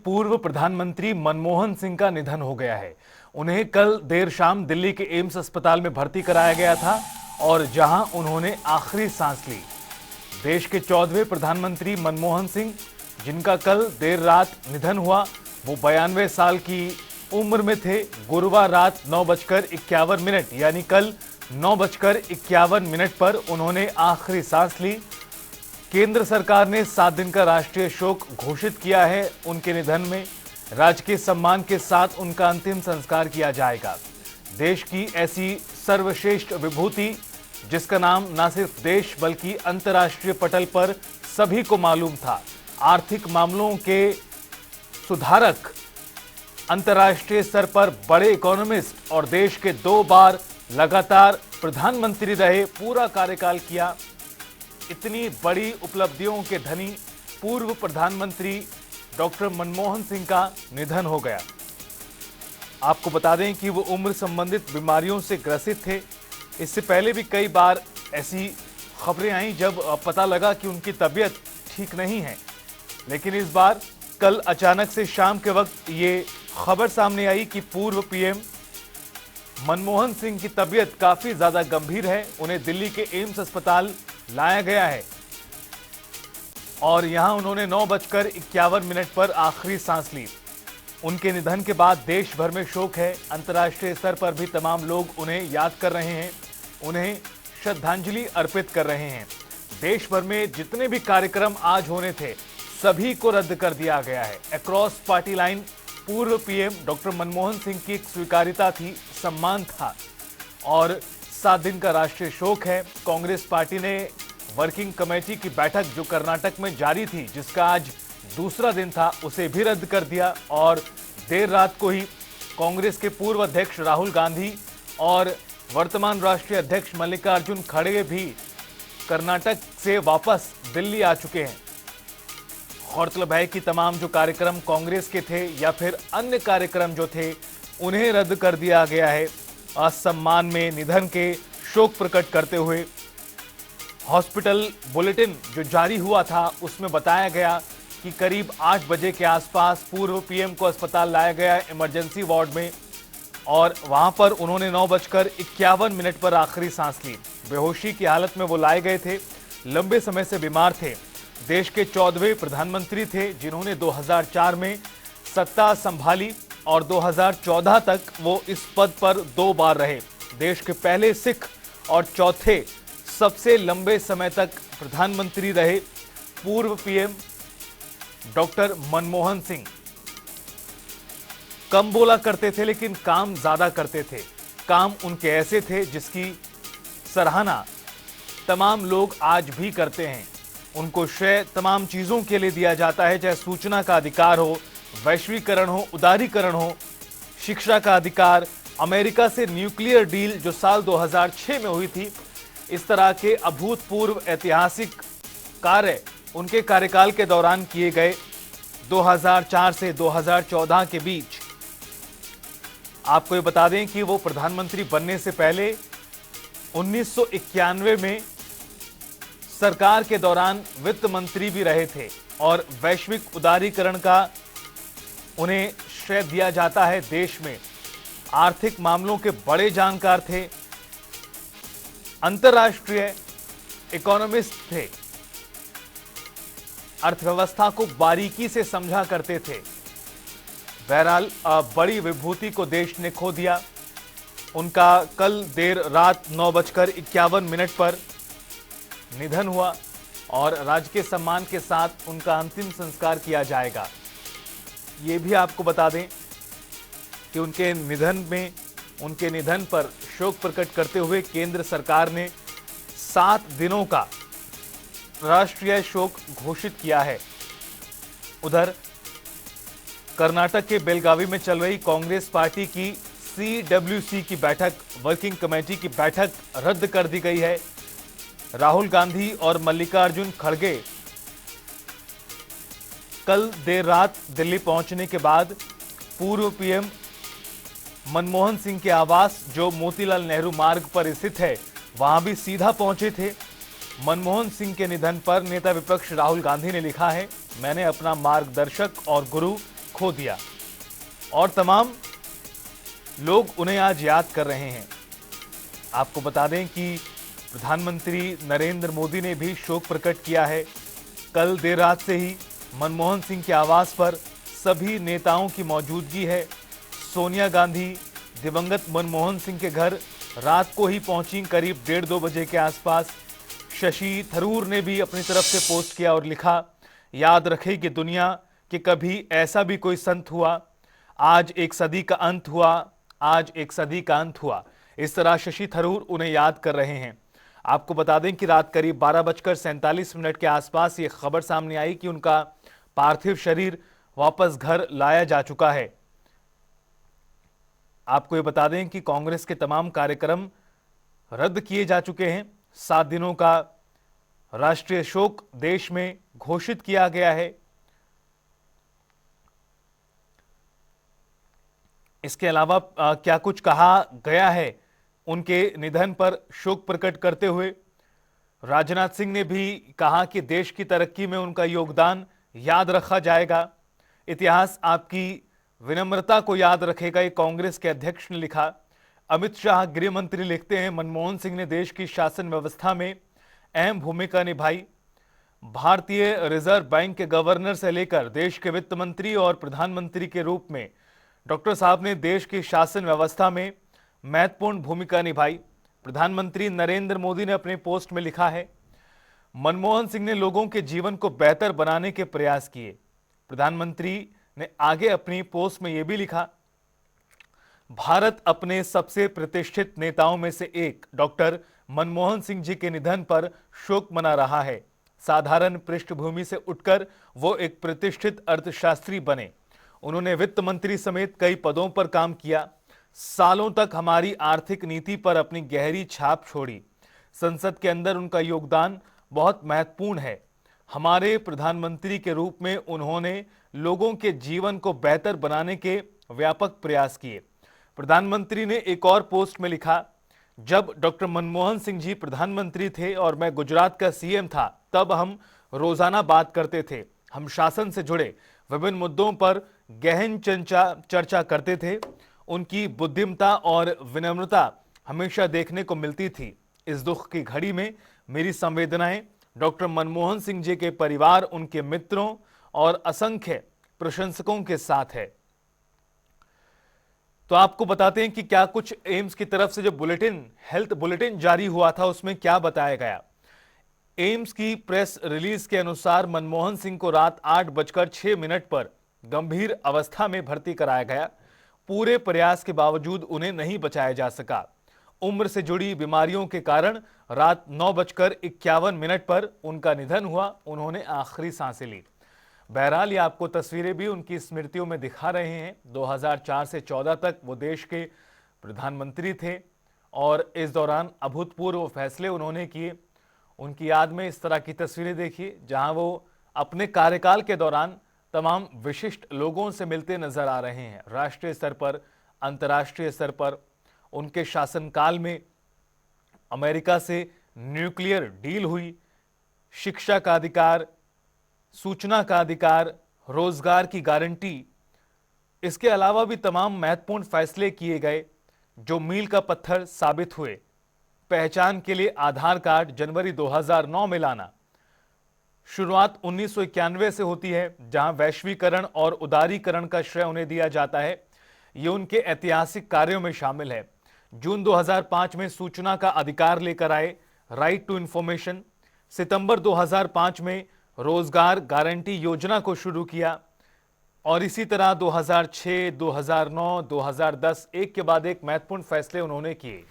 पूर्व प्रधानमंत्री मनमोहन सिंह का निधन हो गया है। उन्हें कल देर शाम दिल्ली के एम्स अस्पताल में भर्ती कराया गया था और जहां उन्होंने आखिरी सांस ली। देश के 14वें प्रधानमंत्री मनमोहन सिंह, जिनका कल देर रात निधन हुआ, वो 92 साल की उम्र में थे। गुरुवार रात 9:51 यानी कल 9:51 पर उन्होंने आखिरी सांस ली। केंद्र सरकार ने 7 दिन का राष्ट्रीय शोक घोषित किया है। उनके निधन में राजकीय सम्मान के साथ उनका अंतिम संस्कार किया जाएगा। देश की ऐसी सर्वश्रेष्ठ विभूति, जिसका नाम न सिर्फ देश बल्कि अंतर्राष्ट्रीय पटल पर सभी को मालूम था, आर्थिक मामलों के सुधारक, अंतर्राष्ट्रीय स्तर पर बड़े इकोनॉमिस्ट और देश के 2 बार लगातार प्रधानमंत्री रहे, पूरा कार्यकाल किया। इतनी बड़ी उपलब्धियों के धनी पूर्व प्रधानमंत्री डॉक्टर मनमोहन सिंह का निधन हो गया। आपको बता दें कि वो उम्र संबंधित बीमारियों से ग्रसित थे। इससे पहले भी कई बार ऐसी खबरें आई जब पता लगा कि उनकी तबीयत ठीक नहीं है, लेकिन इस बार कल अचानक से शाम के वक्त ये खबर सामने आई कि पूर्व पीएम मनमोहन सिंह की तबीयत काफी ज्यादा गंभीर है। उन्हें दिल्ली के एम्स अस्पताल लाया गया है और यहां उन्होंने 9:51 पर आखिरी सांस ली। उनके निधन के बाद देश भर में शोक है। अंतर्राष्ट्रीय स्तर पर भी तमाम लोग उन्हें याद कर रहे हैं, उन्हें श्रद्धांजलि अर्पित कर रहे हैं। देश भर में जितने भी कार्यक्रम आज होने थे, सभी को रद्द कर दिया गया है। अक्रॉस पार्टी लाइन पूर्व पीएम डॉक्टर मनमोहन सिंह की एक स्वीकारिता थी, सम्मान था और 7 दिन का राष्ट्रीय शोक है। कांग्रेस पार्टी ने वर्किंग कमेटी की बैठक जो कर्नाटक में जारी थी, जिसका आज दूसरा दिन था, उसे भी रद्द कर दिया और देर रात को ही कांग्रेस के पूर्व अध्यक्ष राहुल गांधी और वर्तमान राष्ट्रीय अध्यक्ष मल्लिकार्जुन खड़गे भी कर्नाटक से वापस दिल्ली आ चुके हैं। गौरतलब है कि तमाम जो कार्यक्रम कांग्रेस के थे या फिर अन्य कार्यक्रम जो थे, उन्हें रद्द कर दिया गया है। असम्मान में निधन के शोक प्रकट करते हुए हॉस्पिटल बुलेटिन जो जारी हुआ था, उसमें बताया गया कि करीब 8 बजे के आसपास पूर्व पीएम को अस्पताल लाया गया इमरजेंसी वार्ड में और वहां पर उन्होंने 9:51 पर आखिरी सांस ली। बेहोशी की हालत में वो लाए गए थे। लंबे समय से बीमार थे। देश के 14वें प्रधानमंत्री थे, जिन्होंने 2004 में सत्ता संभाली और 2014 तक वो इस पद पर 2 बार रहे। देश के पहले सिख और चौथे सबसे लंबे समय तक प्रधानमंत्री रहे पूर्व पीएम डॉक्टर मनमोहन सिंह। कम बोला करते थे लेकिन काम ज्यादा करते थे। काम उनके ऐसे थे जिसकी सराहना तमाम लोग आज भी करते हैं। उनको श्रेय तमाम चीजों के लिए दिया जाता है, चाहे सूचना का अधिकार हो, वैश्वीकरण हो, उदारीकरण हो, शिक्षा का अधिकार, अमेरिका से न्यूक्लियर डील जो साल 2006 में हुई थी। इस तरह के अभूतपूर्व ऐतिहासिक कार्य उनके कार्यकाल के दौरान किए गए। 2004 से 2014 के बीच आपको ये बता दें कि वो प्रधानमंत्री बनने से पहले 1991 में सरकार के दौरान वित्त मंत्री भी रहे थे और वैश्विक उदारीकरण का उन्हें श्रेय दिया जाता है। देश में आर्थिक मामलों के बड़े जानकार थे, अंतर्राष्ट्रीय इकोनॉमिस्ट थे, अर्थव्यवस्था को बारीकी से समझा करते थे। बहरहाल बड़ी विभूति को देश ने खो दिया। उनका कल देर रात 9:51 पर निधन हुआ और राजकीय सम्मान के साथ उनका अंतिम संस्कार किया जाएगा। ये भी आपको बता दें कि उनके निधन पर शोक प्रकट करते हुए केंद्र सरकार ने 7 दिनों का राष्ट्रीय शोक घोषित किया है। उधर कर्नाटक के बेलगावी में चल रही कांग्रेस पार्टी की CWC की बैठक, वर्किंग कमेटी की बैठक रद्द कर दी गई है। राहुल गांधी और मल्लिकार्जुन खड़गे कल देर रात दिल्ली पहुंचने के बाद पूर्व पीएम मनमोहन सिंह के आवास जो मोतीलाल नेहरू मार्ग पर स्थित है, वहां भी सीधा पहुंचे थे। मनमोहन सिंह के निधन पर नेता विपक्ष राहुल गांधी ने लिखा है, मैंने अपना मार्गदर्शक और गुरु खो दिया और तमाम लोग उन्हें आज याद कर रहे हैं। आपको बता दें कि प्रधानमंत्री नरेंद्र मोदी ने भी शोक प्रकट किया है। कल देर रात से ही मनमोहन सिंह के आवास पर सभी नेताओं की मौजूदगी है। सोनिया गांधी दिवंगत मनमोहन सिंह के घर रात को ही पहुंची, करीब 1:30-2 बजे के आसपास। शशि थरूर ने भी अपनी तरफ से पोस्ट किया और लिखा, याद रखेगी दुनिया कि कभी ऐसा भी कोई संत हुआ, आज एक सदी का अंत हुआ, आज एक सदी का अंत हुआ। इस तरह शशि थरूर उन्हें याद कर रहे हैं। आपको बता दें कि रात करीब 12:47 के आसपास ये खबर सामने आई कि उनका पार्थिव शरीर वापस घर लाया जा चुका है। आपको ये बता दें कि कांग्रेस के तमाम कार्यक्रम रद्द किए जा चुके हैं। 7 दिनों का राष्ट्रीय शोक देश में घोषित किया गया है। इसके अलावा क्या कुछ कहा गया है उनके निधन पर शोक प्रकट करते हुए, राजनाथ सिंह ने भी कहा कि देश की तरक्की में उनका योगदान याद रखा जाएगा। इतिहास आपकी विनम्रता को याद रखेगा, ये कांग्रेस के अध्यक्ष ने लिखा। अमित शाह गृह मंत्री लिखते हैं, मनमोहन सिंह ने देश की शासन व्यवस्था में अहम भूमिका निभाई। भारतीय रिजर्व बैंक के गवर्नर से लेकर देश के वित्त मंत्री और प्रधानमंत्री के रूप में डॉक्टर साहब ने देश की शासन व्यवस्था में महत्वपूर्ण भूमिका निभाई। प्रधानमंत्री नरेंद्र मोदी ने अपने पोस्ट में लिखा है, मनमोहन सिंह ने लोगों के जीवन को बेहतर बनाने के प्रयास किए। प्रधानमंत्री ने आगे अपनी पोस्ट में यह भी लिखा, भारत अपने सबसे प्रतिष्ठित नेताओं में से एक डॉक्टर मनमोहन सिंह जी के निधन पर शोक मना रहा है। साधारण पृष्ठभूमि से उठकर वो एक प्रतिष्ठित अर्थशास्त्री बने। उन्होंने वित्त मंत्री समेत कई पदों पर काम किया। सालों तक हमारी आर्थिक नीति पर अपनी गहरी छाप छोड़ी। संसद के अंदर उनका योगदान बहुत महत्वपूर्ण है। हमारे प्रधानमंत्री के रूप में उन्होंने लोगों के जीवन को बेहतर बनाने के व्यापक प्रयास किए। प्रधानमंत्री ने एक और पोस्ट में लिखा, जब डॉक्टर मनमोहन सिंह जी प्रधानमंत्री थे और मैं गुजरात का सीएम था, तब हम रोजाना बात करते थे। हम शासन से जुड़े विभिन्न मुद्दों पर गहन चर्चा करते थे। उनकी बुद्धिमत्ता और विनम्रता हमेशा देखने को मिलती थी। इस दुख की घड़ी में मेरी संवेदनाएं डॉक्टर मनमोहन सिंह जी के परिवार, उनके मित्रों और असंख्य प्रशंसकों के साथ है। तो आपको बताते हैं कि क्या कुछ एम्स की तरफ से जो हेल्थ बुलेटिन जारी हुआ था उसमें क्या बताया गया। एम्स की प्रेस रिलीज के अनुसार मनमोहन सिंह को रात 8:06 पर गंभीर अवस्था में भर्ती कराया गया। पूरे प्रयास के बावजूद उन्हें नहीं बचाया जा सका। उम्र से जुड़ी बीमारियों के कारण रात 9:51 पर उनका निधन हुआ। उन्होंने आखिरी सांसें ली। बहरहाल ये आपको तस्वीरें भी उनकी स्मृतियों में दिखा रहे हैं। 2004 से 14 तक वो देश के प्रधानमंत्री थे और इस दौरान अभूतपूर्व फैसले उन्होंने किए। उनकी याद में इस तरह की तस्वीरें देखिए जहां वो अपने कार्यकाल के दौरान तमाम विशिष्ट लोगों से मिलते नजर आ रहे हैं। राष्ट्रीय स्तर पर, अंतर्राष्ट्रीय स्तर पर उनके शासनकाल में अमेरिका से न्यूक्लियर डील हुई, शिक्षा का अधिकार, सूचना का अधिकार, रोजगार की गारंटी, इसके अलावा भी तमाम महत्वपूर्ण फैसले किए गए जो मील का पत्थर साबित हुए। पहचान के लिए आधार कार्ड जनवरी 2009 में लाना। शुरुआत 1991 से होती है जहां वैश्वीकरण और उदारीकरण का श्रेय उन्हें दिया जाता है। ये उनके ऐतिहासिक कार्यों में शामिल है। जून 2005 में सूचना का अधिकार लेकर आए, राइट टू इंफॉर्मेशन। सितंबर 2005 में रोजगार गारंटी योजना को शुरू किया और इसी तरह 2006, 2009, 2010 एक के बाद एक महत्वपूर्ण फैसले उन्होंने किए।